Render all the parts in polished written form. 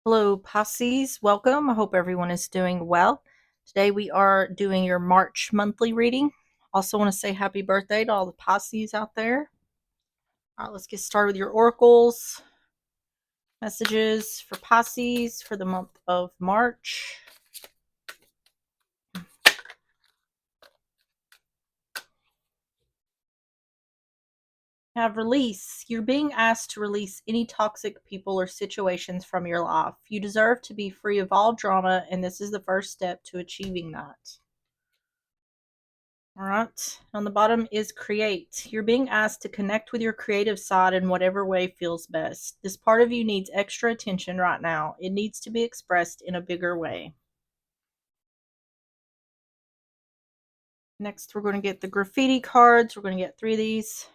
Hello, Pisces. Welcome. I hope everyone is doing well. Today we are doing your March monthly reading. Also, want to say happy birthday to all the Pisces out there. All right, let's get started with your oracles. Messages for Pisces for the month of March. Have release. You're being asked to release any toxic people or situations from your life. You deserve to be free of all drama, and this is the first step to achieving that. All right. On the bottom is create. You're being asked to connect with your creative side in whatever way feels best. This part of you needs extra attention right now. It needs to be expressed in a bigger way. Next, we're going to get the graffiti cards. We're going to get 3 of these.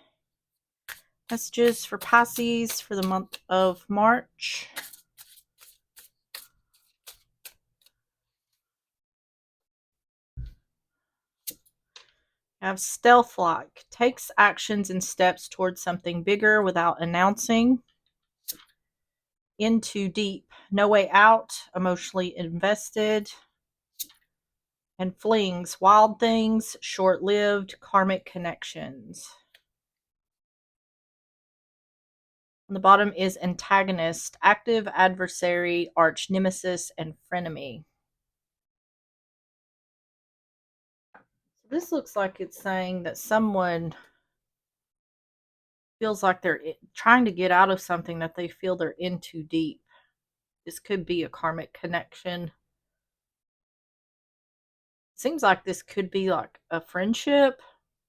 Messages for Pisces for the month of March. I have stealth-like. Takes actions and steps towards something bigger without announcing. Into deep. No way out. Emotionally invested. And flings. Wild things. Short-lived. Karmic connections. On the bottom is antagonist. Active adversary. Arch nemesis. And frenemy. So this looks like it's saying that someone feels like they're trying to get out of something that they feel they're in too deep. This could be a karmic connection. Seems like this could be like a friendship,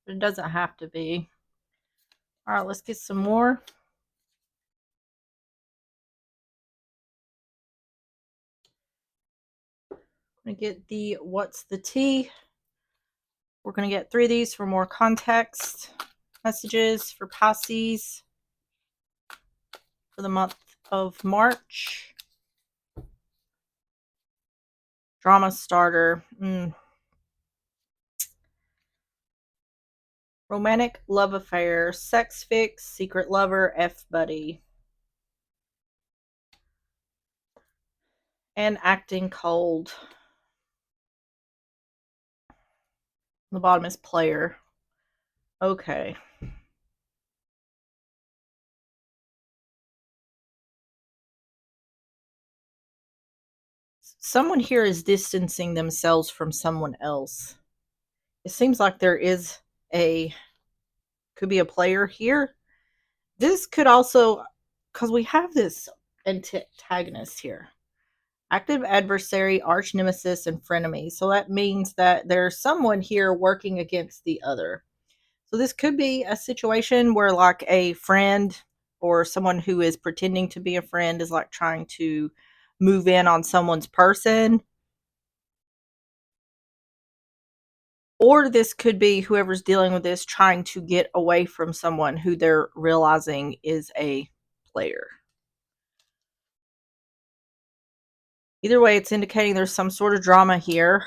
but it doesn't have to be. All right, let's get some more. I'm going to get the what's the tea. We're going to get 3 of these for more context. Messages for Pisces for the month of March. Drama starter. Romantic love affair. Sex fix. Secret lover. F buddy. And acting cold. The bottom is player. Okay. Someone here is distancing themselves from someone else. It seems like there is could be a player here. This could also, because we have this antagonist here. Active adversary, arch nemesis, and frenemy. So that means that there's someone here working against the other. So this could be a situation where like a friend or someone who is pretending to be a friend is like trying to move in on someone's person. Or this could be whoever's dealing with this trying to get away from someone who they're realizing is a player. Either way, it's indicating there's some sort of drama here.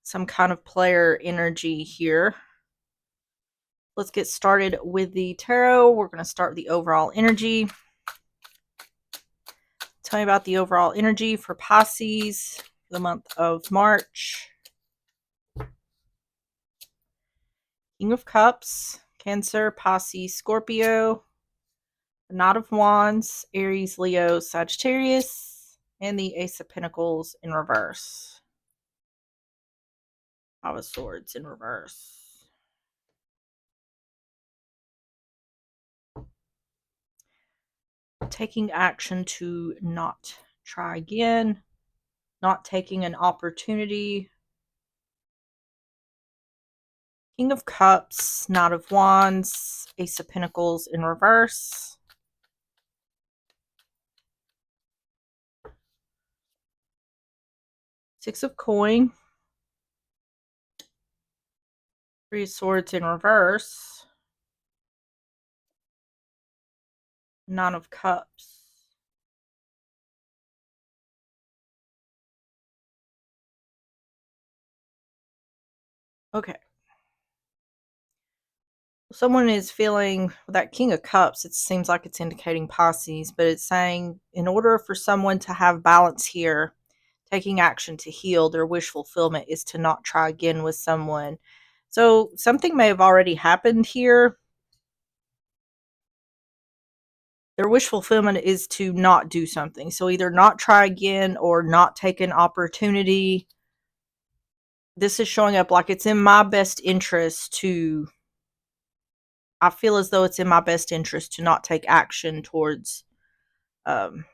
Some kind of player energy here. Let's get started with the tarot. We're going to start with the overall energy. Tell me about the overall energy for Pisces for the month of March. King of Cups, Cancer, Pisces, Scorpio, the Knight of Wands, Aries, Leo, Sagittarius, and the Ace of Pentacles in reverse. Five of Swords in reverse. Taking action to not try again, not taking an opportunity. King of Cups, Knight of Wands, Ace of Pentacles in reverse. Six of Coin. Three of Swords in reverse. Nine of Cups. Okay. Someone is feeling that King of Cups. It seems like it's indicating Pisces, but it's saying in order for someone to have balance here, taking action to heal, their wish fulfillment is to not try again with someone. So something may have already happened here. Their wish fulfillment is to not do something. So either not try again or not take an opportunity. This is showing up like it's in my best interest to, I feel as though it's in my best interest to not take action towards um,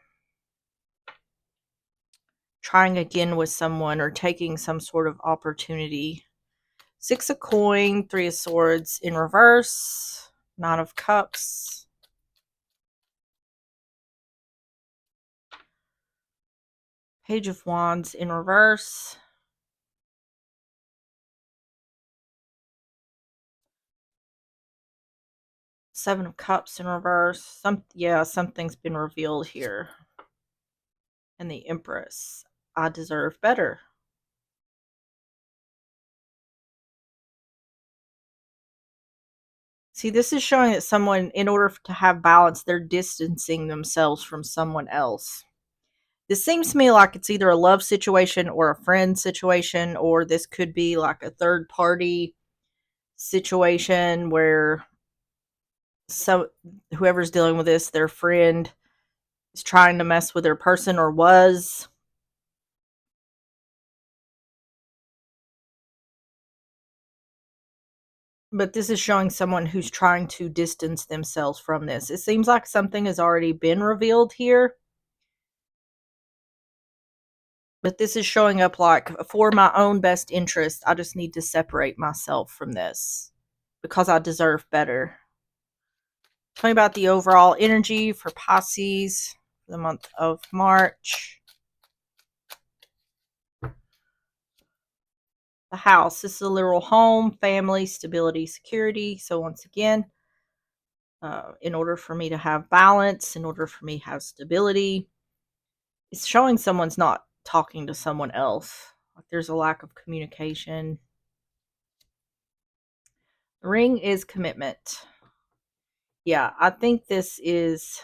trying again with someone or taking some sort of opportunity. Six of coin, three of swords in reverse, nine of cups, page of wands in reverse, seven of cups in reverse. Something's been revealed here. And the empress, I deserve better. See, this is showing that someone, in order to have balance, they're distancing themselves from someone else. This seems to me like it's either a love situation or a friend situation, or this could be like a third party situation where whoever's dealing with this, their friend is trying to mess with their person or was. But this is showing someone who's trying to distance themselves from this. It seems like something has already been revealed here. But this is showing up like, for my own best interest, I just need to separate myself from this because I deserve better. Tell me about the overall energy for Pisces for the month of March. The house. This is a literal home, family, stability, security. So once again, in order for me to have balance, in order for me to have stability, it's showing someone's not talking to someone else. Like there's a lack of communication. The ring is commitment. Yeah, I think this is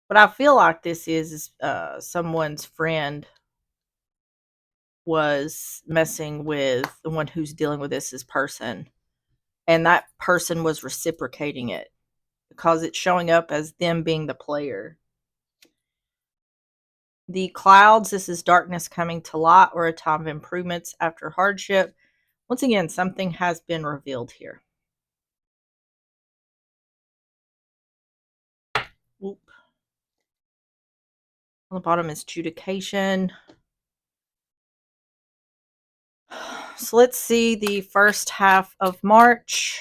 what I feel like this is someone's friend was messing with the one who's dealing with this person, and that person was reciprocating it because it's showing up as them being the player. The clouds, this is darkness coming to light or a time of improvements after hardship. Once again, something has been revealed here. Oop. On the bottom is adjudication. So let's see the first half of March.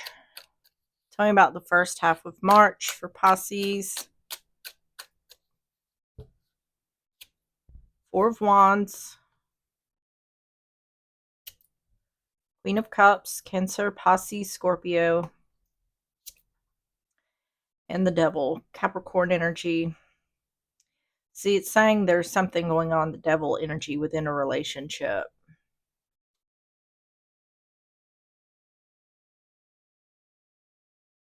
Tell me about the first half of March for Pisces. Four of Wands. Queen of Cups, Cancer, Pisces, Scorpio. And the Devil, Capricorn energy. See, it's saying there's something going on, the Devil energy within a relationship.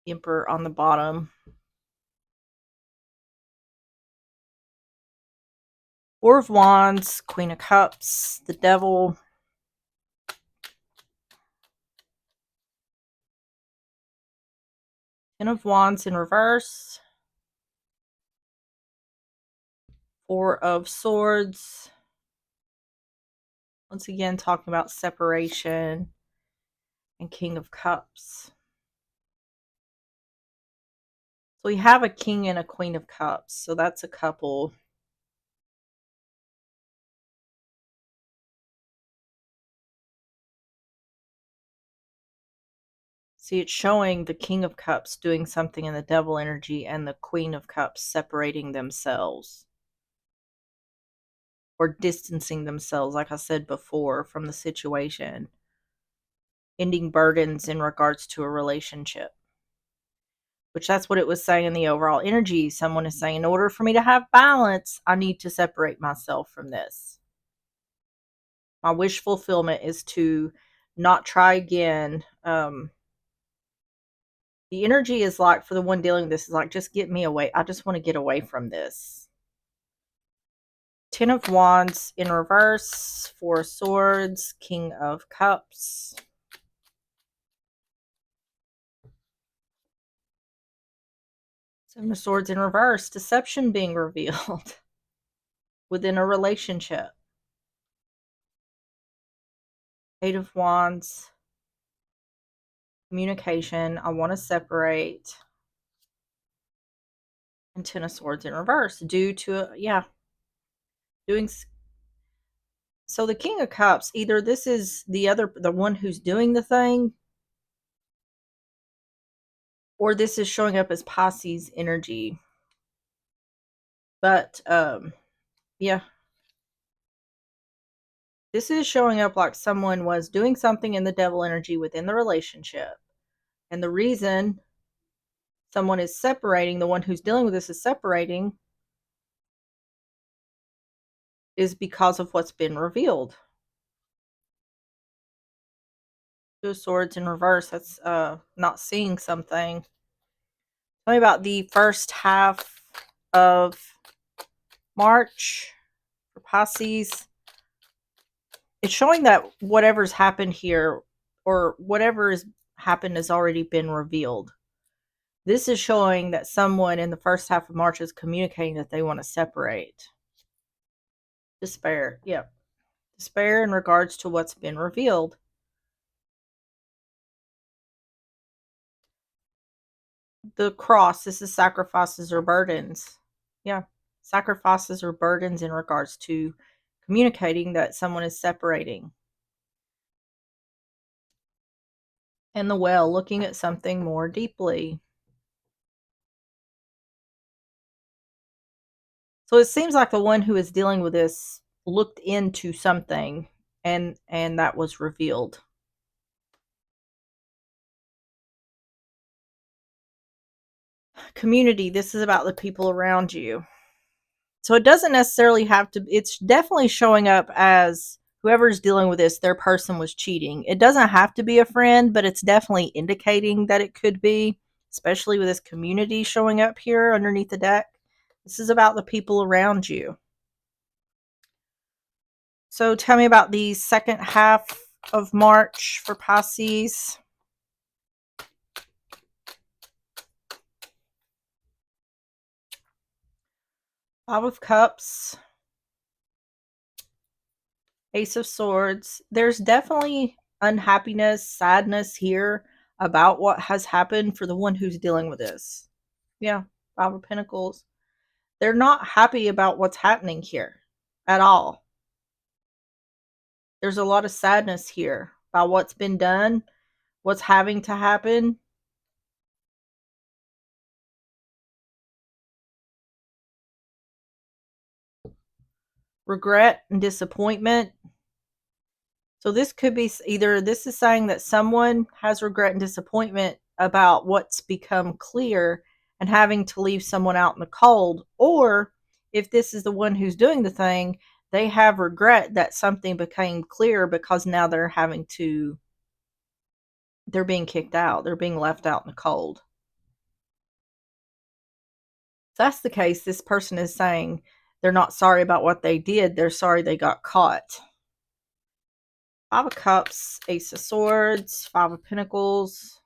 Emperor on the bottom. Four of Wands, Queen of Cups, the Devil. Ten of Wands in reverse. Four of Swords. Once again, talking about separation. And King of Cups. So we have a King and a Queen of Cups. So that's a couple. See, it's showing the King of Cups doing something in the Devil energy and the Queen of Cups separating themselves. Or distancing themselves, like I said before, from the situation. Ending burdens in regards to a relationship. Which that's what it was saying in the overall energy. Someone is saying, in order for me to have balance, I need to separate myself from this. My wish fulfillment is to not try again. The energy is like, for the one dealing with this, is like, just get me away. I just want to get away from this. Ten of Wands in reverse, Four of Swords, King of Cups. Seven of Swords in reverse, deception being revealed within a relationship. Eight of Wands, communication. I want to separate. And Ten of Swords in reverse, due to, doing. So the King of Cups, either this is the one who's doing the thing, or this is showing up as Pisces energy. But yeah, this is showing up like someone was doing something in the devil energy within the relationship. And the reason someone is separating, the one who's dealing with this is separating, is because of what's been revealed. Two of Swords in reverse, that's not seeing something. Tell me about the first half of March for Pisces. It's showing that whatever's happened here, or whatever has happened, has already been revealed. This is showing that someone in the first half of March is communicating that they want to separate. Despair. Yep. Despair in regards to what's been revealed. The cross. This is sacrifices or burdens. Yeah. Sacrifices or burdens in regards to communicating that someone is separating. And the well, looking at something more deeply. So it seems like the one who is dealing with this looked into something, and that was revealed. Community. This is about the people around you. So it doesn't necessarily have to, it's definitely showing up as whoever's dealing with this, their person was cheating. It doesn't have to be a friend, but it's definitely indicating that it could be, especially with this community showing up here underneath the deck. This is about the people around you. So tell me about the second half of March for Pisces. Five of Cups. Ace of Swords. There's definitely unhappiness, sadness here about what has happened for the one who's dealing with this. Yeah, Five of Pentacles. They're not happy about what's happening here at all. There's a lot of sadness here about what's been done, what's having to happen. Regret and disappointment. So this could be either this is saying that someone has regret and disappointment about what's become clear and having to leave someone out in the cold, or if this is the one who's doing the thing, they have regret that something became clear because now they're being kicked out, they're being left out in the cold. If that's the case, this person is saying they're not sorry about what they did, they're sorry they got caught. Five of Cups, Ace of Swords, Five of Pentacles.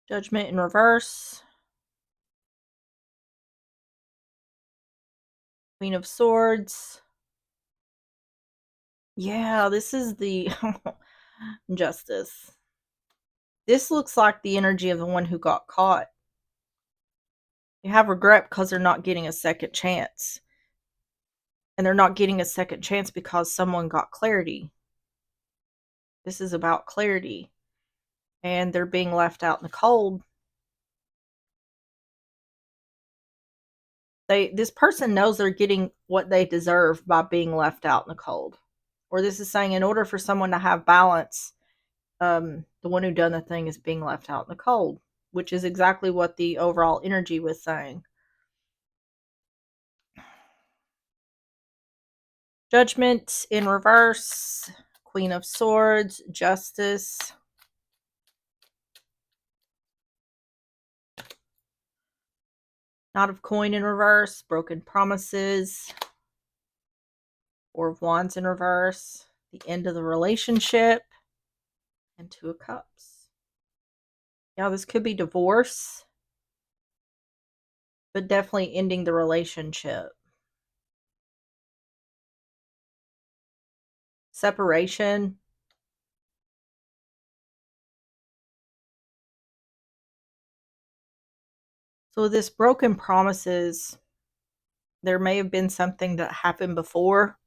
Judgment in reverse. Queen of Swords. Yeah, this is the Justice. This looks like the energy of the one who got caught. You have regret because they're not getting a second chance. And they're not getting a second chance because someone got clarity. This is about clarity. And they're being left out in the cold. This person knows they're getting what they deserve by being left out in the cold. Or this is saying in order for someone to have balance, the one who done the thing is being left out in the cold, which is exactly what the overall energy was saying. Judgment in reverse, Queen of Swords, Justice. Knot of Coin in reverse, Broken Promises. Four of Wands in reverse, the end of the relationship, and Two of Cups. Yeah, this could be divorce, but definitely ending the relationship. Separation. So this broken promises, there may have been something that happened before,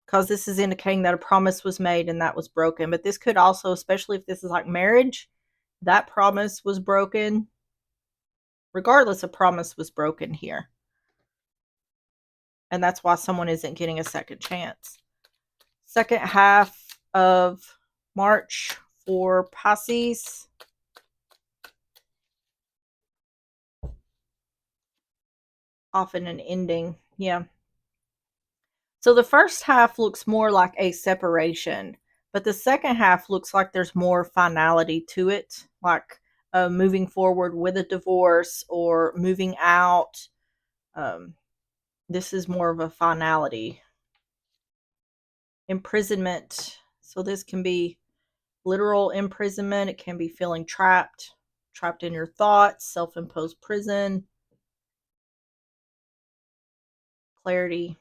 because this is indicating that a promise was made and that was broken. But this could also, especially if this is like marriage, that promise was broken. Regardless, a promise was broken here. And that's why someone isn't getting a second chance. Second half of March for Pisces. Often an ending. Yeah. So the first half looks more like a separation, but the second half looks like there's more finality to it, like moving forward with a divorce or moving out. This is more of a finality. Imprisonment. So this can be literal imprisonment. It can be feeling trapped in your thoughts, self-imposed prison. Clarity.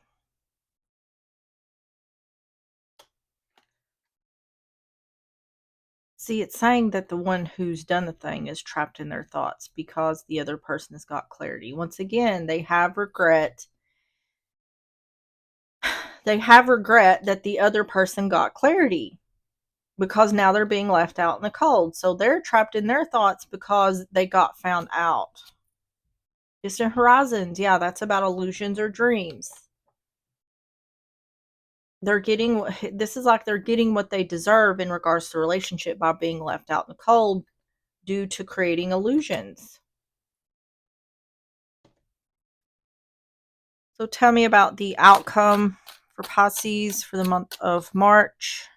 See, it's saying that the one who's done the thing is trapped in their thoughts because the other person has got clarity. Once again, they have regret. They have regret that the other person got clarity because now they're being left out in the cold. So they're trapped in their thoughts because they got found out. Distant horizons. Yeah, that's about illusions or dreams. They're getting, this is like they're getting what they deserve in regards to relationship by being left out in the cold due to creating illusions. So tell me about the outcome for Pisces for the month of March.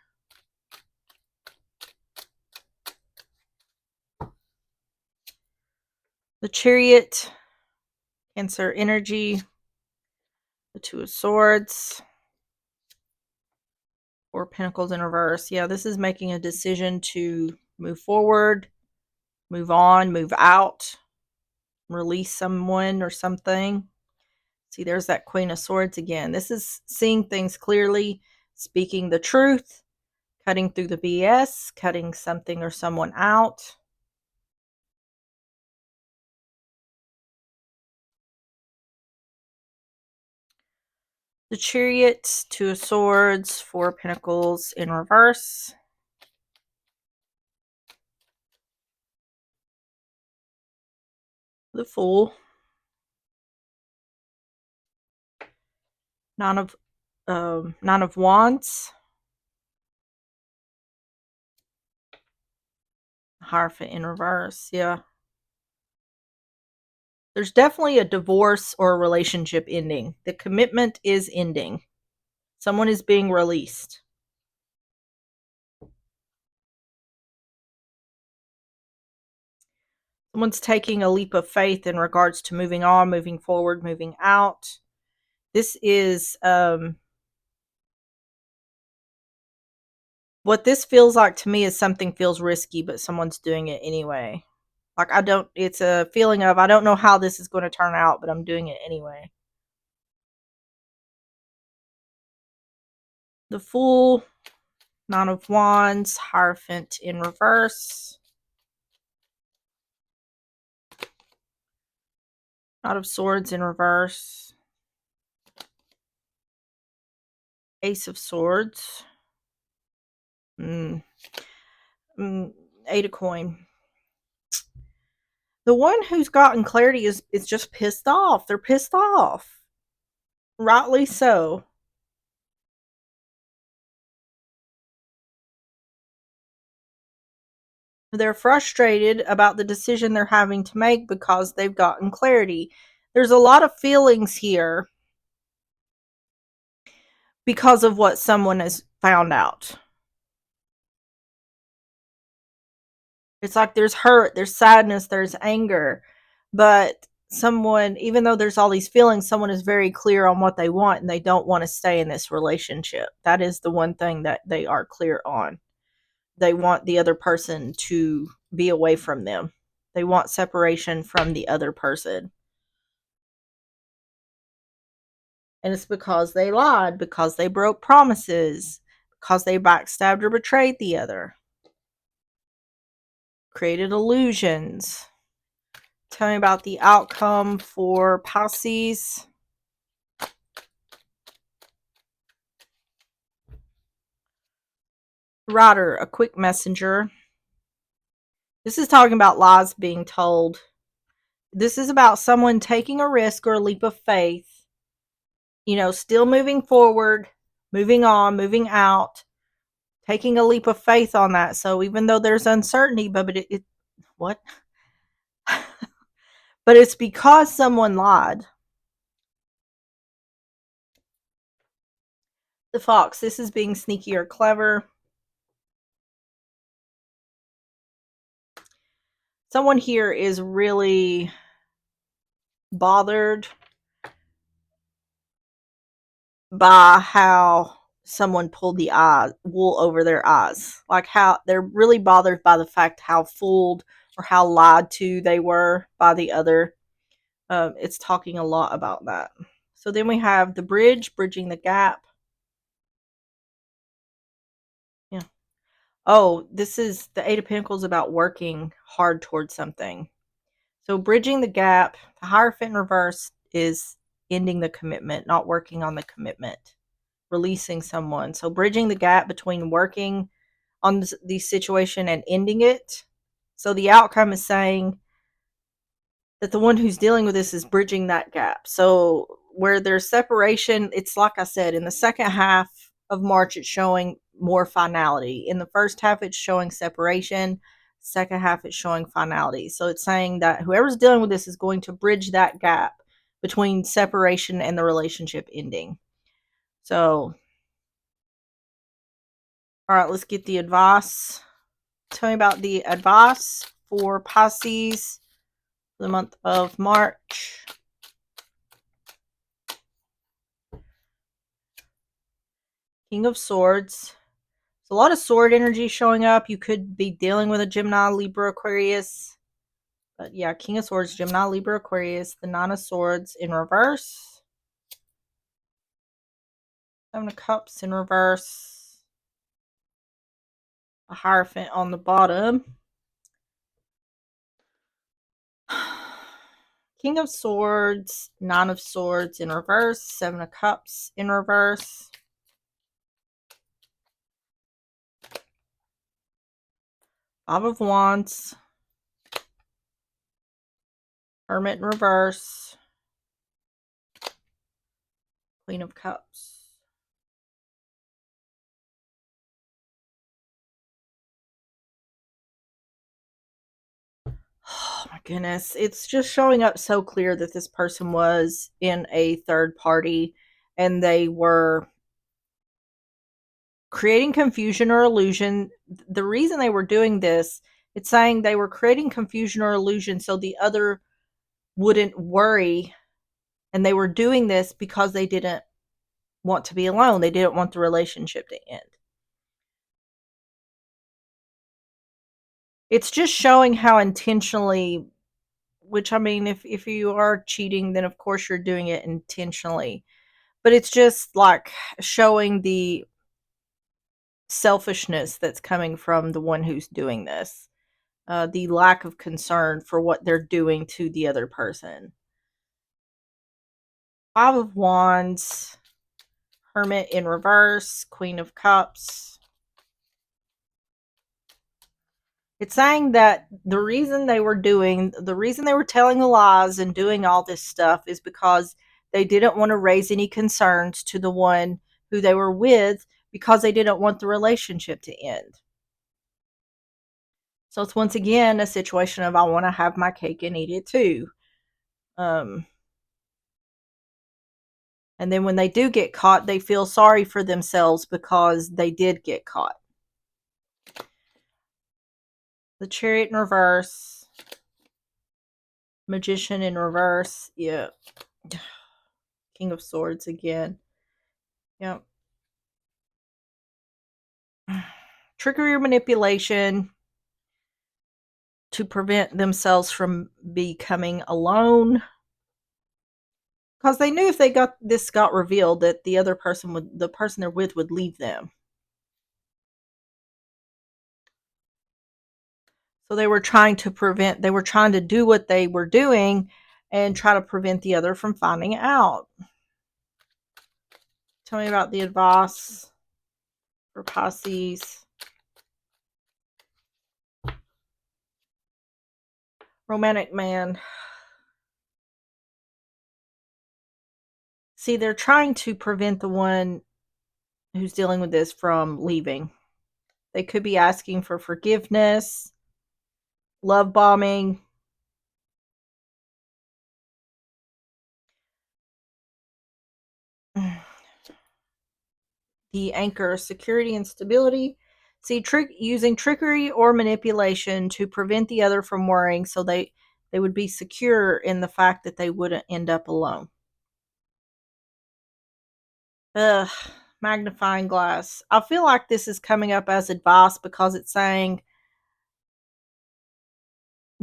The Chariot, Cancer energy, the Two of Swords, Four of Pentacles in reverse. Yeah, this is making a decision to move forward, move on, move out, release someone or something. See, there's that Queen of Swords again. This is seeing things clearly, speaking the truth, cutting through the BS, cutting something or someone out. The Chariot, Two of Swords, Four of Pentacles in reverse. The Fool. Nine of Wands. Hierophant in reverse. Yeah. There's definitely a divorce or a relationship ending. The commitment is ending. Someone is being released. Someone's taking a leap of faith in regards to moving on, moving forward, moving out. This is what this feels like to me is something feels risky, but someone's doing it anyway. Like it's a feeling of, I don't know how this is going to turn out, but I'm doing it anyway. The Fool, Nine of Wands, Hierophant in reverse. Knight of Swords in reverse. Ace of Swords. Eight of Coin. The one who's gotten clarity is just pissed off. They're pissed off. Rightly so. They're frustrated about the decision they're having to make because they've gotten clarity. There's a lot of feelings here because of what someone has found out. It's like there's hurt, there's sadness, there's anger. But someone, even though there's all these feelings, someone is very clear on what they want and they don't want to stay in this relationship. That is the one thing that they are clear on. They want the other person to be away from them. They want separation from the other person. And it's because they lied, because they broke promises, because they backstabbed or betrayed the other, created illusions. Tell me about the outcome for Pisces. Rider, a quick messenger. This is talking about lies being told. This is about someone taking a risk or a leap of faith, still moving forward, moving on, moving out, taking a leap of faith on that. So even though there's uncertainty, but what? But it's because someone lied. The Fox, this is being sneaky or clever. Someone here is really bothered by how someone pulled the wool over their eyes. Like how they're really bothered by the fact how fooled or how lied to they were by the other. It's talking a lot about that. So then we have the bridge, bridging the gap. Yeah. Oh, this is the Eight of Pentacles about working hard towards something. So bridging the gap, the Hierophant in reverse is ending the commitment, not working on the commitment, releasing someone. So bridging the gap between working on the situation and ending it. So the outcome is saying that the one who's dealing with this is bridging that gap. So where there's separation, it's like I said, in the second half of March, it's showing more finality. In the first half, it's showing separation. Second half, it's showing finality. So it's saying that whoever's dealing with this is going to bridge that gap between separation and the relationship ending. So, all right, let's get the advice. Tell me about the advice for Pisces for the month of March. King of Swords. There's a lot of sword energy showing up. You could be dealing with a Gemini, Libra, Aquarius. But yeah, King of Swords, Gemini, Libra, Aquarius. The Nine of Swords in reverse. Seven of Cups in reverse. A Hierophant on the bottom. King of Swords, Nine of Swords in reverse. Seven of Cups in reverse. Five of Wands. Hermit in reverse. Queen of Cups. Oh my goodness. It's just showing up so clear that this person was in a third party and they were creating confusion or illusion. The reason they were doing this, it's saying they were creating confusion or illusion so the other wouldn't worry. And they were doing this because they didn't want to be alone. They didn't want the relationship to end. It's just showing how intentionally, which I mean, if you are cheating, then of course you're doing it intentionally. But it's just like showing the selfishness that's coming from the one who's doing this, the lack of concern for what they're doing to the other person. Five of Wands, Hermit in reverse, Queen of Cups. It's saying that the reason they were telling the lies and doing all this stuff is because they didn't want to raise any concerns to the one who they were with because they didn't want the relationship to end. So it's once again a situation of I want to have my cake and eat it too. And then when they do get caught, they feel sorry for themselves because they did get caught. The Chariot in reverse. Magician in reverse. Yeah. King of Swords again. Yep. Trickery or manipulation to prevent themselves from becoming alone. Because they knew if they got revealed that the person they're with would leave them. So they were trying to do what they were doing and try to prevent the other from finding out. Tell me about the advice for Pisces. Romantic man. See, they're trying to prevent the one who's dealing with this from leaving. They could be asking for forgiveness, love bombing. The anchor, security and stability. See, using trickery or manipulation to prevent the other from worrying, so they would be secure in the fact that they wouldn't end up alone. Ugh, magnifying glass. I feel like this is coming up as advice because it's saying,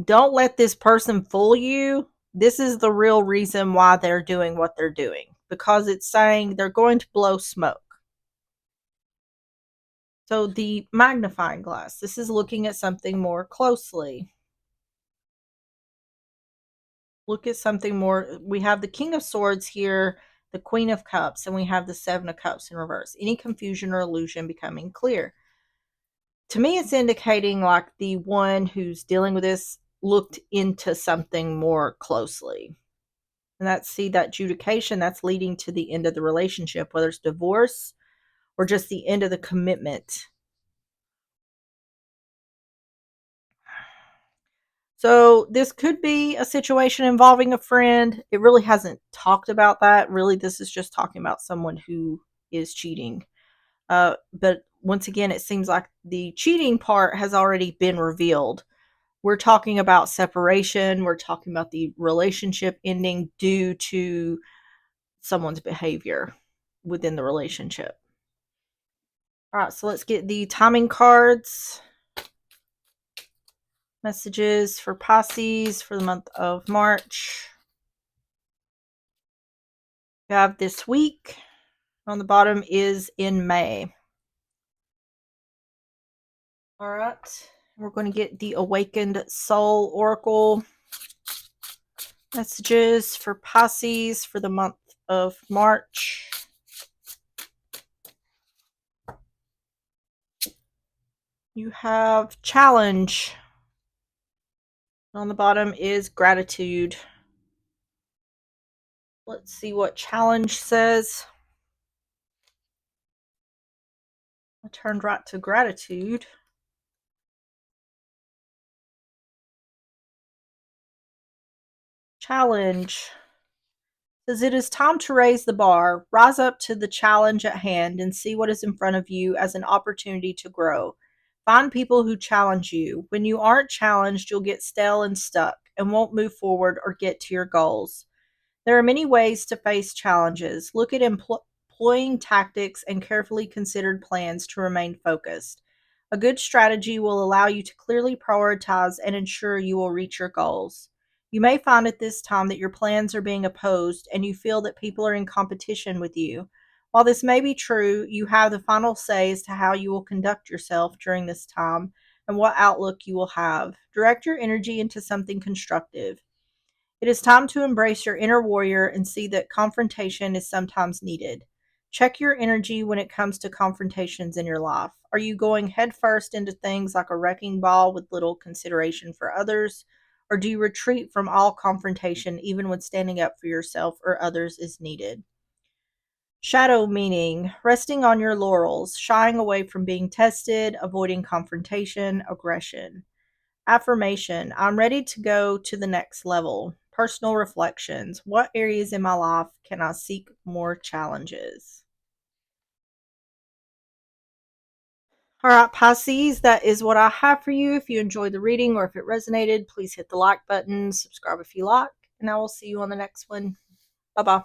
don't let this person fool you. This is the real reason why they're doing what they're doing, because it's saying they're going to blow smoke. So the magnifying glass, this is looking at something more closely. Look at something more. We have the King of Swords here, the Queen of Cups, and we have the Seven of Cups in reverse. Any confusion or illusion becoming clear. To me, it's indicating like the one who's dealing with this looked into something more closely. And that adjudication, that's leading to the end of the relationship, whether it's divorce or just the end of the commitment. So this could be a situation involving a friend. It really hasn't talked about that. Really, this is just talking about someone who is cheating. But once again, it seems like the cheating part has already been revealed. We're talking about separation. We're talking about the relationship ending due to someone's behavior within the relationship. All right, so let's get the timing cards. Messages for Pisces for the month of March. We have this week. On the bottom is in May. All right. We're going to get the Awakened Soul Oracle messages for Pisces for the month of March. You have challenge. On the bottom is gratitude. Let's see what challenge says. I turned right to gratitude. Challenge says it is time to raise the bar, rise up to the challenge at hand, and see what is in front of you as an opportunity to grow. Find people who challenge you. When you aren't challenged, you'll get stale and stuck and won't move forward or get to your goals. There are many ways to face challenges. Look at employing tactics and carefully considered plans to remain focused. A good strategy will allow you to clearly prioritize and ensure you will reach your goals. You may find at this time that your plans are being opposed and you feel that people are in competition with you. While this may be true, you have the final say as to how you will conduct yourself during this time and what outlook you will have. Direct your energy into something constructive. It is time to embrace your inner warrior and see that confrontation is sometimes needed. Check your energy when it comes to confrontations in your life. Are you going headfirst into things like a wrecking ball with little consideration for others? Or do you retreat from all confrontation even when standing up for yourself or others is needed? Shadow meaning resting on your laurels, shying away from being tested, avoiding confrontation, aggression. Affirmation: I'm ready to go to the next level. Personal reflections: what areas in my life can I seek more challenges? All right, Pisces, that is what I have for you. If you enjoyed the reading or if it resonated, please hit the like button, subscribe if you like, and I will see you on the next one. Bye bye.